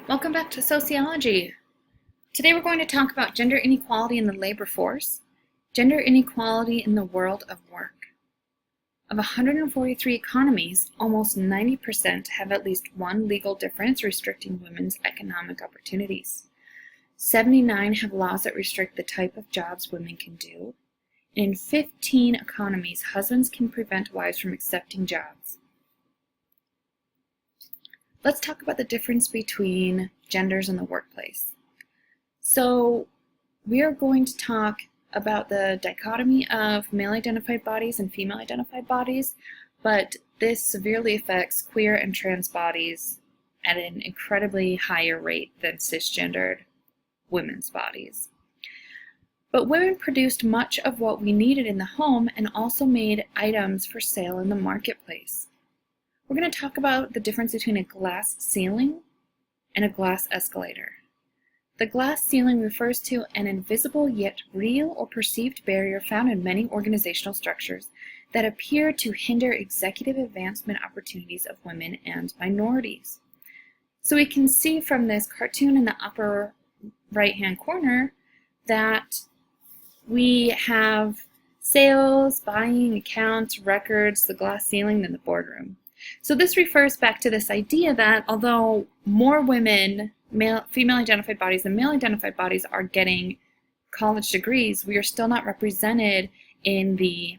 Welcome back to Sociology. Today we're going to talk about gender inequality in the labor force, gender inequality in the world of work. Of 143 economies, almost 90% have at least one legal difference restricting women's economic opportunities. 79 have laws that restrict the type of jobs women can do. And in 15 economies, husbands can prevent wives from accepting jobs. Let's talk about the difference between genders in the workplace. So we are going to talk about the dichotomy of male-identified bodies and female-identified bodies, but this severely affects queer and trans bodies at an incredibly higher rate than cisgendered women's bodies. But women produced much of what we needed in the home and also made items for sale in the marketplace. We're going to talk about the difference between a glass ceiling and a glass escalator. The glass ceiling refers to an invisible yet real or perceived barrier found in many organizational structures that appear to hinder executive advancement opportunities of women and minorities. So we can see from this cartoon in the upper right-hand corner that we have sales, buying, accounts, records, the glass ceiling, and the boardroom. So this refers back to this idea that although more women, female-identified bodies and male-identified bodies are getting college degrees, we are still not represented in the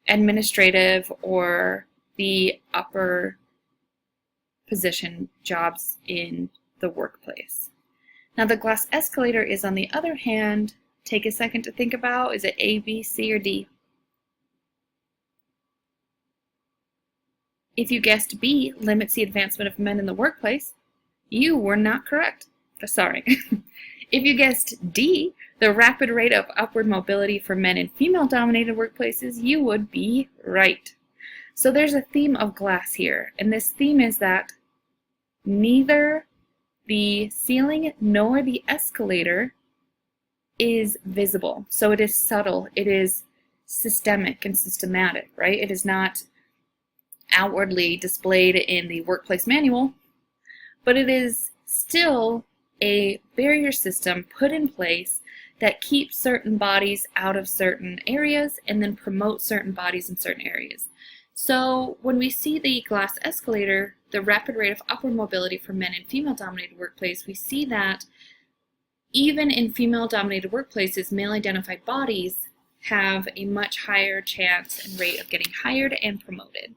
administrative or the upper position jobs in the workplace. Now the glass escalator is, on the other hand, take a second to think about, is it A, B, C, or D? If you guessed B, limits the advancement of men in the workplace, you were not correct. Sorry. If you guessed D, the rapid rate of upward mobility for men in female-dominated workplaces, you would be right. So there's a theme of glass here, and this theme is that neither the ceiling nor the escalator is visible. So it is subtle, it is systemic and systematic, right? It is not outwardly displayed in the workplace manual, but it is still a barrier system put in place that keeps certain bodies out of certain areas and then promotes certain bodies in certain areas. So when we see the glass escalator, the rapid rate of upward mobility for men in female-dominated workplace, we see that even in female-dominated workplaces, male-identified bodies have a much higher chance and rate of getting hired and promoted.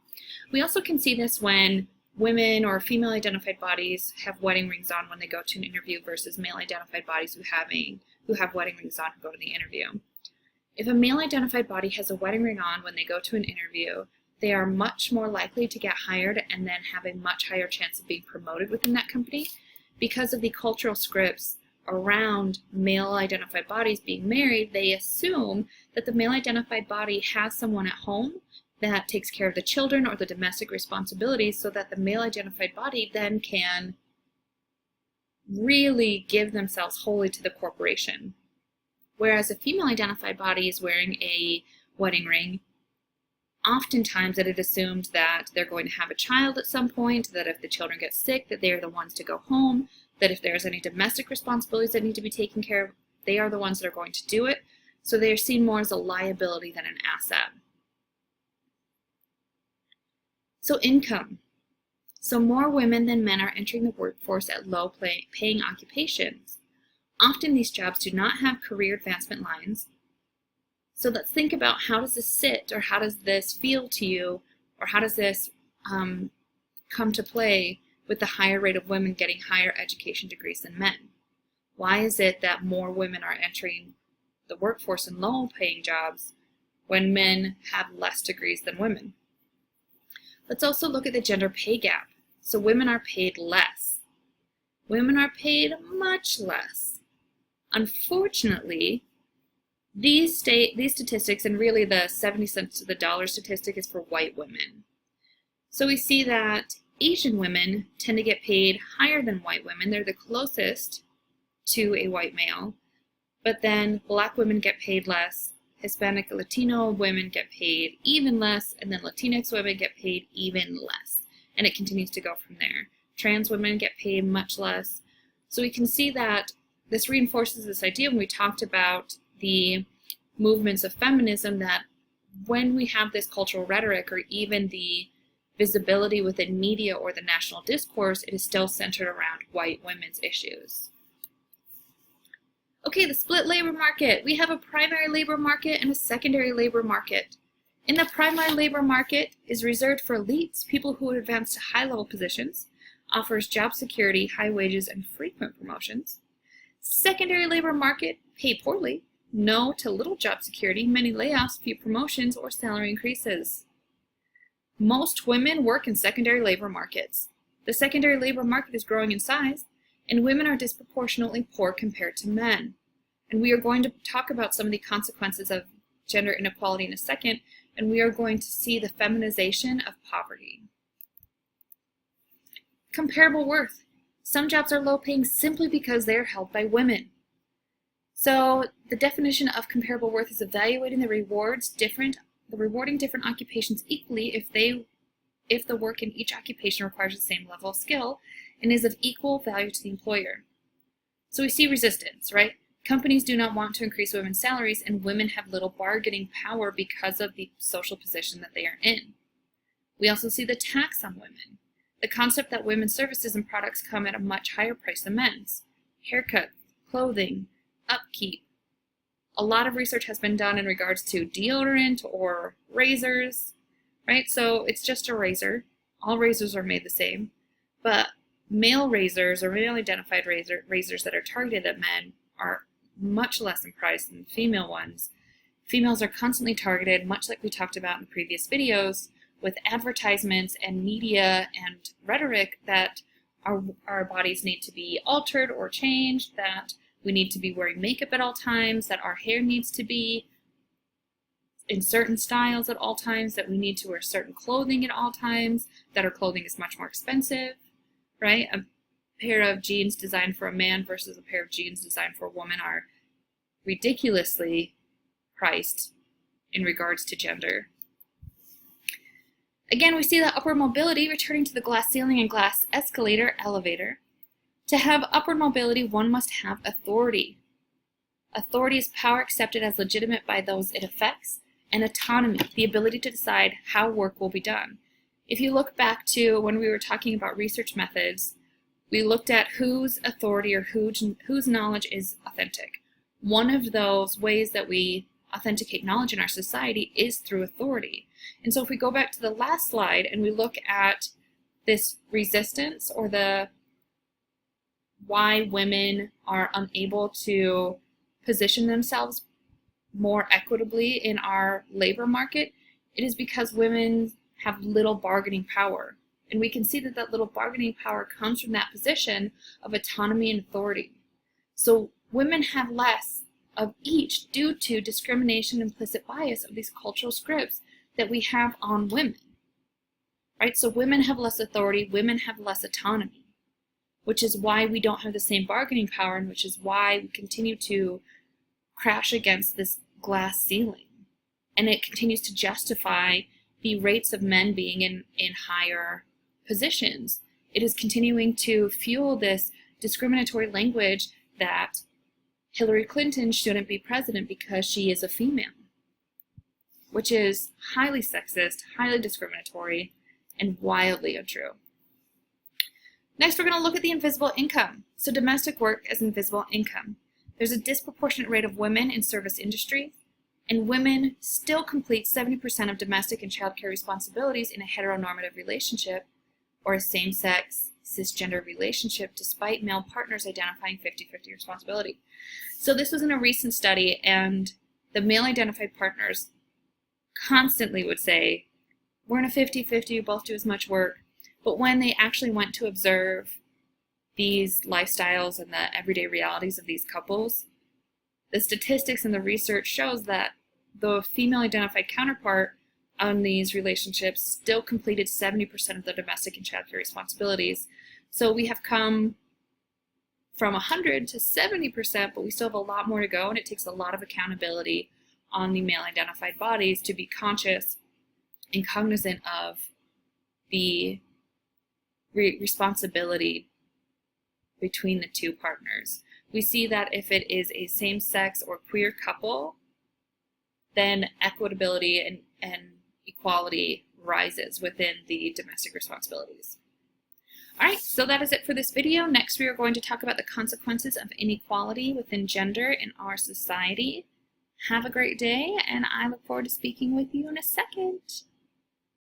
We also can see this when women or female-identified bodies have wedding rings on when they go to an interview versus male-identified bodies who have wedding rings on who go to the interview. If a male-identified body has a wedding ring on when they go to an interview, they are much more likely to get hired and then have a much higher chance of being promoted within that company because of the cultural scripts around male-identified bodies being married. They assume that the male-identified body has someone at home that takes care of the children or the domestic responsibilities so that the male-identified body then can really give themselves wholly to the corporation. Whereas a female-identified body is wearing a wedding ring, oftentimes it is assumed that they're going to have a child at some point, that if the children get sick, that they are the ones to go home, that if there's any domestic responsibilities that need to be taken care of, they are the ones that are going to do it. So they are seen more as a liability than an asset. So income. So more women than men are entering the workforce at low-paying occupations. Often these jobs do not have career advancement lines. So let's think about, how does this sit, or how does this feel to you, or how does this come to play with the higher rate of women getting higher education degrees than men? Why is it that more women are entering the workforce in low-paying jobs when men have less degrees than women? Let's also look at the gender pay gap. So women are paid less. Women are paid much less. Unfortunately, these statistics, and really the 70 cents to the dollar statistic, is for white women. So we see that Asian women tend to get paid higher than white women. They're the closest to a white male. But then black women get paid less, Hispanic Latino women get paid even less, and then Latinx women get paid even less. And it continues to go from there. Trans women get paid much less. So we can see that this reinforces this idea when we talked about the movements of feminism, that when we have this cultural rhetoric or even the visibility within media or the national discourse, it is still centered around white women's issues. Okay, the split labor market. We have a primary labor market and a secondary labor market. In the primary labor market is reserved for elites, people who would advance to high-level positions, offers job security, high wages, and frequent promotions. Secondary labor market, pay poorly, no to little job security, many layoffs, few promotions, or salary increases. Most women work in secondary labor markets. The secondary labor market is growing in size, and women are disproportionately poor compared to men. And we are going to talk about some of the consequences of gender inequality in a second, and we are going to see the feminization of poverty. Comparable worth. Some jobs are low-paying simply because they are held by women. So the definition of comparable worth is evaluating rewarding different occupations equally if the work in each occupation requires the same level of skill and is of equal value to the employer. So we see resistance, right? Companies do not want to increase women's salaries, and women have little bargaining power because of the social position that they are in. We also see the tax on women. The concept that women's services and products come at a much higher price than men's. Haircut, clothing, upkeep. A lot of research has been done in regards to deodorant or razors, right? So it's just a razor. All razors are made the same, but male razors or male-identified razors that are targeted at men are much less in price than female ones. Females are constantly targeted, much like we talked about in previous videos, with advertisements and media and rhetoric that our bodies need to be altered or changed, that we need to be wearing makeup at all times, that our hair needs to be in certain styles at all times, that we need to wear certain clothing at all times, that our clothing is much more expensive, right? A pair of jeans designed for a man versus a pair of jeans designed for a woman are ridiculously priced in regards to gender. Again, we see that upward mobility, returning to the glass ceiling and glass escalator, elevator. To have upward mobility, one must have authority. Authority is power accepted as legitimate by those it affects, and autonomy, the ability to decide how work will be done. If you look back to when we were talking about research methods, we looked at whose authority or whose knowledge is authentic. One of those ways that we authenticate knowledge in our society is through authority. And so if we go back to the last slide and we look at this resistance or the why women are unable to position themselves more equitably in our labor market, it is because women have little bargaining power. And we can see that that little bargaining power comes from that position of autonomy and authority. So women have less of each due to discrimination and implicit bias of these cultural scripts that we have on women, right? So women have less authority, women have less autonomy, which is why we don't have the same bargaining power, and which is why we continue to crash against this glass ceiling. And it continues to justify the rates of men being in higher positions. It is continuing to fuel this discriminatory language that Hillary Clinton shouldn't be president because she is a female, which is highly sexist, highly discriminatory, and wildly untrue. Next, we're going to look at the invisible income. So domestic work as invisible income. There's a disproportionate rate of women in service industry, and women still complete 70% of domestic and childcare responsibilities in a heteronormative relationship or a same-sex cisgender relationship, despite male partners identifying 50-50 responsibility. So this was in a recent study, and the male-identified partners constantly would say, we're in a 50-50, we both do as much work. But when they actually went to observe these lifestyles and the everyday realities of these couples, the statistics and the research shows that the female-identified counterpart on these relationships still completed 70% of the domestic and childcare responsibilities. So we have come from 100 to 70%, but we still have a lot more to go, and it takes a lot of accountability on the male-identified bodies to be conscious and cognizant of the responsibility between the two partners. We see that if it is a same-sex or queer couple, then equitability and equality rises within the domestic responsibilities. All right, so that is it for this video. Next, we are going to talk about the consequences of inequality within gender in our society. Have a great day, and I look forward to speaking with you in a second.